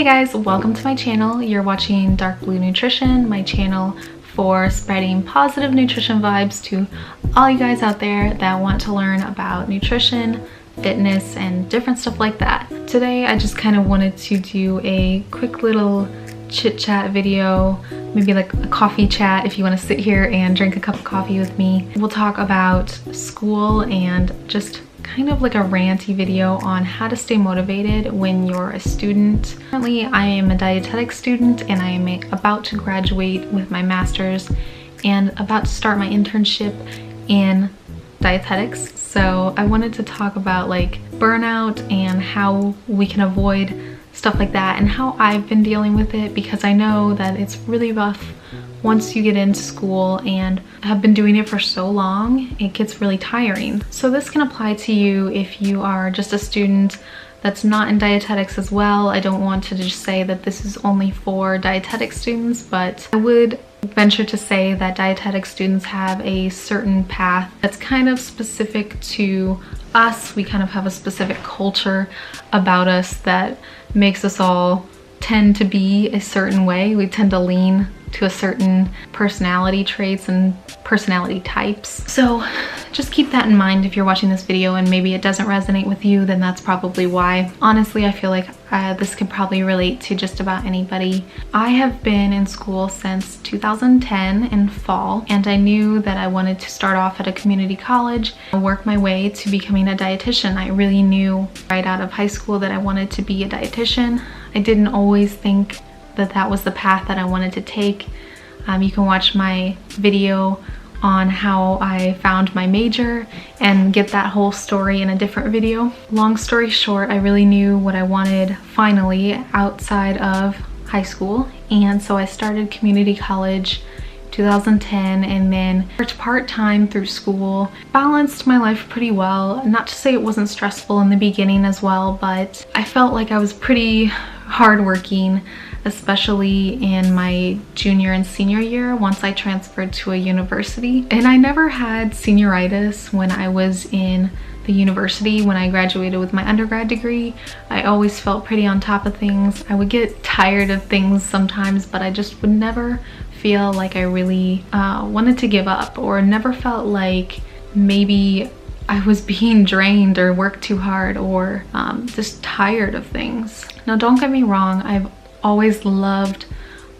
Hey guys, welcome to my channel. You're watching Dark Blue Nutrition, my channel for spreading positive nutrition vibes to all you guys out there that want to learn about nutrition, fitness, and different stuff like that. Today I just kind of wanted to do a quick little chit chat video, maybe like a coffee chat if you want to sit here and drink a cup of coffee with me. We'll talk about school and just kind of like a ranty video on how to stay motivated when you're a student. Currently, I am a Dietetics student and I am about to graduate with my master's and about to start my internship in Dietetics. So I wanted to talk about like burnout and how we can avoid stuff like that and how I've been dealing with it, because I know that it's really rough once you get into school and have been doing it for so long. It gets really tiring. So this can apply to you if you are just a student that's not in dietetics as well. I don't want to just say that this is only for dietetic students, but I would venture to say that dietetic students have a certain path that's kind of specific to us. We kind of have a specific culture about us that makes us all tend to be a certain way. We tend to lean to a certain personality traits and personality types. So just keep that in mind if you're watching this video and maybe it doesn't resonate with you, then that's probably why. Honestly, I feel like this could probably relate to just about anybody. I have been in school since 2010 in fall, and I knew that I wanted to start off at a community college and work my way to becoming a dietitian. I really knew right out of high school that I wanted to be a dietitian. I didn't always think that that was the path that I wanted to take. You can watch my video on how I found my major and get that whole story in a different video. Long story short, I really knew what I wanted finally outside of high school, and so I started community college 2010 and then worked part-time through school. Balanced my life pretty well. Not to say it wasn't stressful in the beginning as well, but I felt like I was pretty hardworking, especially in my junior and senior year once I transferred to a university. And I never had senioritis when I was in the university. When I graduated with my undergrad degree, I always felt pretty on top of things. I would get tired of things sometimes, but I just would never feel like I really wanted to give up, or never felt like maybe I was being drained or worked too hard, or just tired of things. Now, don't get me wrong, I've always loved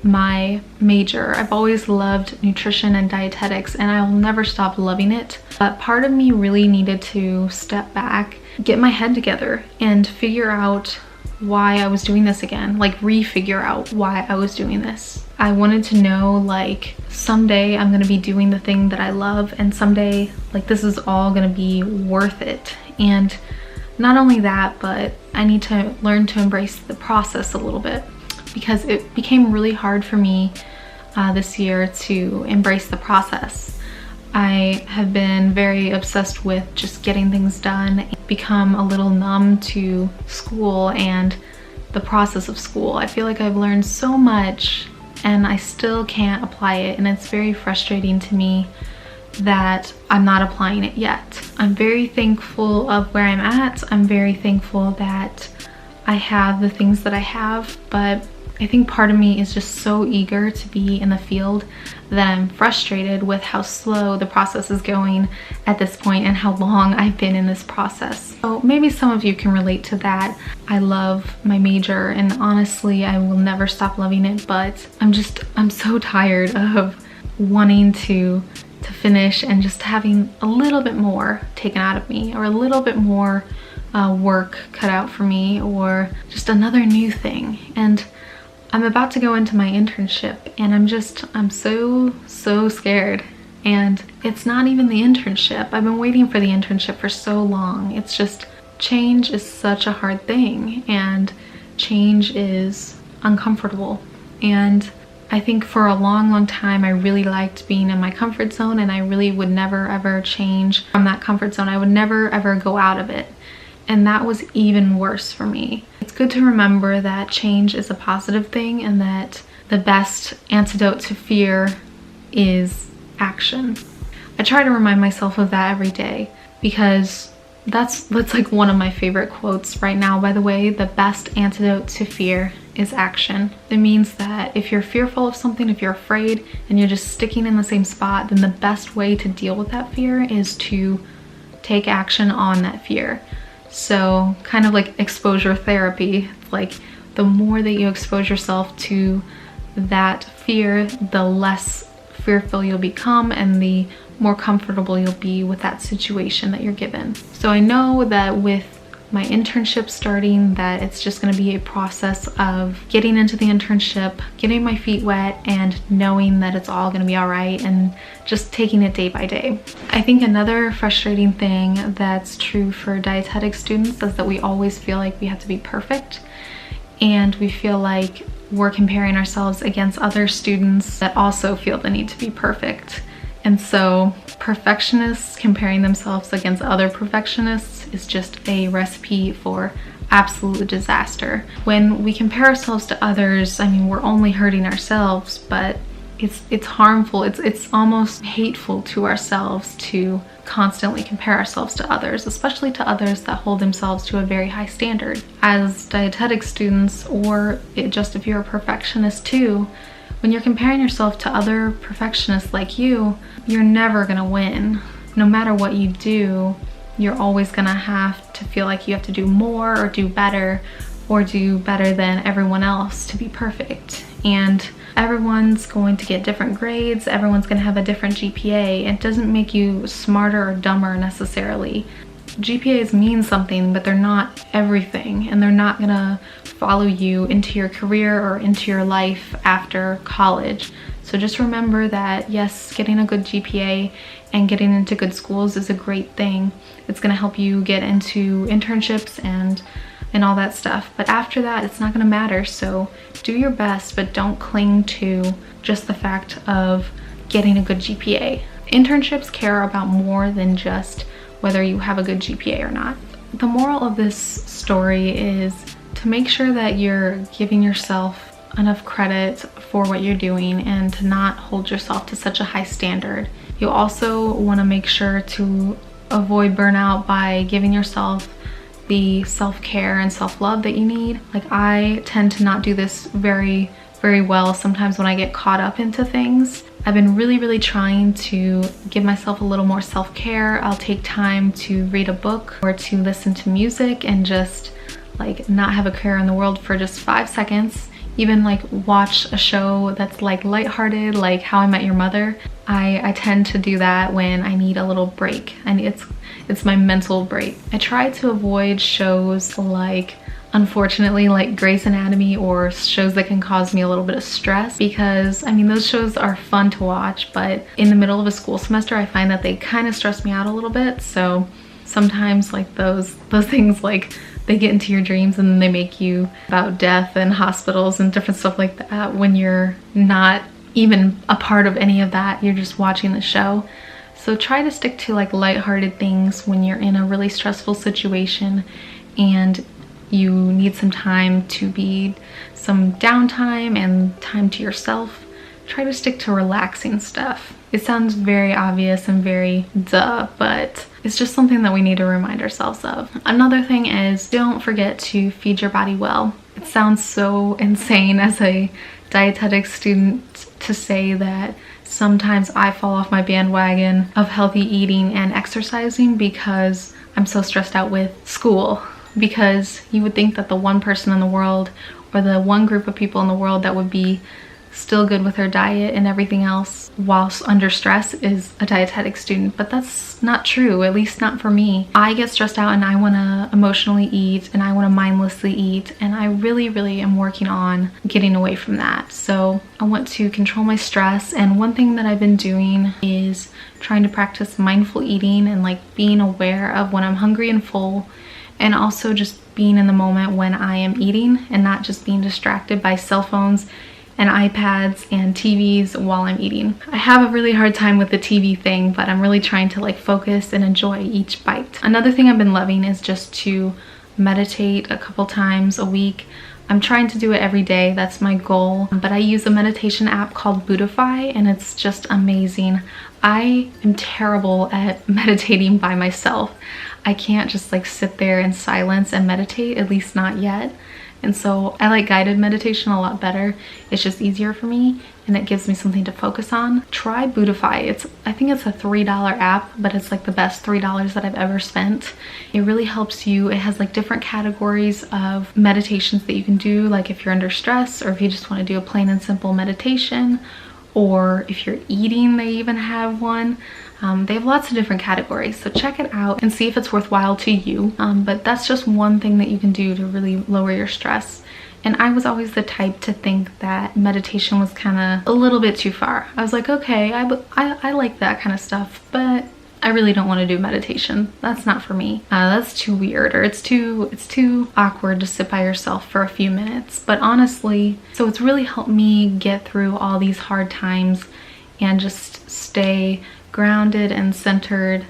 my major. I've always loved nutrition and dietetics, and I'll never stop loving it. But part of me really needed to step back, get my head together, and figure out why I was doing this again. Like, refigure out why I was doing this. I wanted to know, like, someday I'm gonna be doing the thing that I love, and someday, like, this is all gonna be worth it. And not only that, but I need to learn to embrace the process a little bit, because it became really hard for me this year to embrace the process. I have been very obsessed with just getting things done, become a little numb to school and the process of school. I feel like I've learned so much and I still can't apply it, and it's very frustrating to me that I'm not applying it yet. I'm very thankful of where I'm at. I'm very thankful that I have the things that I have, but I think part of me is just so eager to be in the field that I'm frustrated with how slow the process is going at this point and how long I've been in this process. So maybe some of you can relate to that. I love my major, and honestly, I will never stop loving it, but I'm so tired of wanting to finish and just having a little bit more taken out of me, or a little bit more work cut out for me, or just another new thing. And I'm about to go into my internship, and I'm so scared. And it's not even the internship. I've been waiting for the internship for so long. It's just, change is such a hard thing, and change is uncomfortable. And I think for a long time I really liked being in my comfort zone, and I really would never ever change from that comfort zone. I would never ever go out of it. And that was even worse for me. It's good to remember that change is a positive thing, and that the best antidote to fear is action. I try to remind myself of that every day, because that's like one of my favorite quotes right now, by the way. The best antidote to fear is action. It means that if you're fearful of something, if you're afraid and you're just sticking in the same spot, then the best way to deal with that fear is to take action on that fear. So kind of like exposure therapy. Like the more that you expose yourself to that fear, the less fearful you'll become and the more comfortable you'll be with that situation that you're given. So I know that with my internship starting, that it's just going to be a process of getting into the internship, getting my feet wet, and knowing that it's all going to be all right, and just taking it day by day. I think another frustrating thing that's true for dietetic students is that we always feel like we have to be perfect, and we feel like we're comparing ourselves against other students that also feel the need to be perfect. And so perfectionists comparing themselves against other perfectionists is just a recipe for absolute disaster. When we compare ourselves to others, I mean, we're only hurting ourselves, but it's harmful. It's almost hateful to ourselves to constantly compare ourselves to others, especially to others that hold themselves to a very high standard. As dietetic students, or just if you're a perfectionist too, when you're comparing yourself to other perfectionists like you, you're never gonna win. No matter what you do, you're always gonna have to feel like you have to do more or do better than everyone else to be perfect. And everyone's going to get different grades, everyone's gonna have a different GPA. It doesn't make you smarter or dumber necessarily. GPAs mean something, but they're not everything, and they're not gonna follow you into your career or into your life after college. So just remember that yes, getting a good GPA and getting into good schools is a great thing. It's gonna help you get into internships and all that stuff. But after that, it's not gonna matter. So do your best, but don't cling to just the fact of getting a good GPA. Internships care about more than just whether you have a good GPA or not. The moral of this story is to make sure that you're giving yourself enough credit for what you're doing and to not hold yourself to such a high standard. You also want to make sure to avoid burnout by giving yourself the self-care and self-love that you need. Like, I tend to not do this very well sometimes when I get caught up into things. I've been really trying to give myself a little more self-care. I'll take time to read a book or to listen to music and just like not have a care in the world for just 5 seconds. Even like watch a show that's like lighthearted, like How I Met Your Mother. I tend to do that when I need a little break, and it's my mental break. I try to avoid shows like, unfortunately, like Grey's Anatomy or shows that can cause me a little bit of stress, because I mean, those shows are fun to watch, but in the middle of a school semester I find that they kind of stress me out a little bit. So sometimes like those things, like they get into your dreams and they make you about death and hospitals and different stuff like that when you're not even a part of any of that, you're just watching the show. So try to stick to like lighthearted things when you're in a really stressful situation and you need some time to be some downtime and time to yourself. Try to stick to relaxing stuff. It sounds very obvious and very duh, but it's just something that we need to remind ourselves of. Another thing is, don't forget to feed your body well. It sounds so insane as a dietetic student to say that sometimes I fall off my bandwagon of healthy eating and exercising because I'm so stressed out with school. Because you would think that the one person in the world, or the one group of people in the world that would be still good with their diet and everything else whilst under stress is a dietetic student, but that's not true, at least not for me. I get stressed out and I want to emotionally eat and I want to mindlessly eat, and I really am working on getting away from that. So I want to control my stress, and one thing that I've been doing is trying to practice mindful eating and like being aware of when I'm hungry and full, and also just being in the moment when I am eating and not just being distracted by cell phones and iPads and TVs while I'm eating. I have a really hard time with the TV thing, but I'm really trying to like focus and enjoy each bite. Another thing I've been loving is just to meditate a couple times a week. I'm trying to do it every day, that's my goal, but I use a meditation app called Buddhify, and it's just amazing. I am terrible at meditating by myself. I can't just like sit there in silence and meditate, at least not yet. And so I like guided meditation a lot better. It's just easier for me and it gives me something to focus on. Try Buddhify. I think it's a $3 app, but it's like the best $3 that I've ever spent. It really helps you. It has like different categories of meditations that you can do, like if you're under stress or if you just want to do a plain and simple meditation, or if you're eating, they even have one. They have lots of different categories, so check it out and see if it's worthwhile to you. But that's just one thing that you can do to really lower your stress. And I was always the type to think that meditation was kind of a little bit too far. I was like, okay, I like that kind of stuff, but I really don't want to do meditation. That's not for me. That's too weird, or it's too awkward to sit by yourself for a few minutes. But honestly, so it's really helped me get through all these hard times and just stay grounded and centered.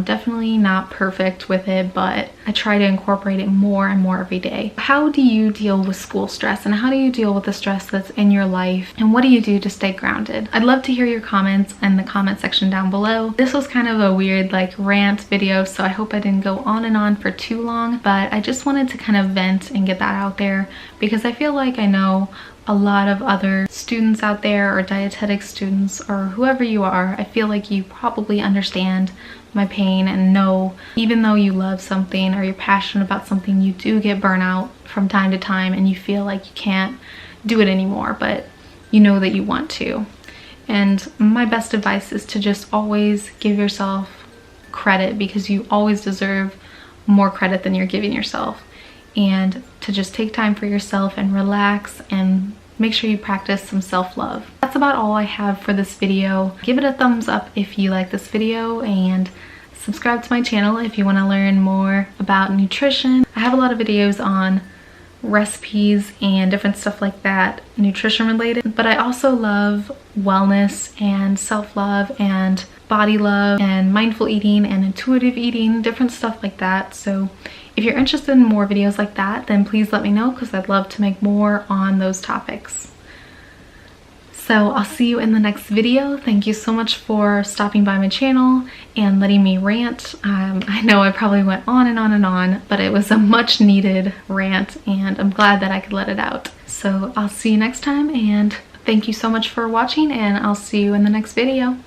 Definitely not perfect with it, but I try to incorporate it more and more every day. How do you deal with school stress, and how do you deal with the stress that's in your life, and what do you do to stay grounded? I'd love to hear your comments in the comment section down below. This was kind of a weird like rant video, so I hope I didn't go on and on for too long, but I just wanted to kind of vent and get that out there because I feel like I know a lot of other students out there, or dietetics students, or whoever you are. I feel like you probably understand my pain and know, even though you love something or you're passionate about something, you do get burnout from time to time and you feel like you can't do it anymore, but you know that you want to. And my best advice is to just always give yourself credit, because you always deserve more credit than you're giving yourself. And to just take time for yourself and relax and make sure you practice some self-love. That's about all I have for this video. Give it a thumbs up if you like this video, and subscribe to my channel if you want to learn more about nutrition. I have a lot of videos on recipes and different stuff like that, nutrition related, but I also love wellness and self-love and body love and mindful eating and intuitive eating, different stuff like that. So if you're interested in more videos like that, then please let me know, because I'd love to make more on those topics. So I'll see you in the next video. Thank you so much for stopping by my channel and letting me rant. I know I probably went on and on and on, but it was a much needed rant and I'm glad that I could let it out. So I'll see you next time, and thank you so much for watching, and I'll see you in the next video.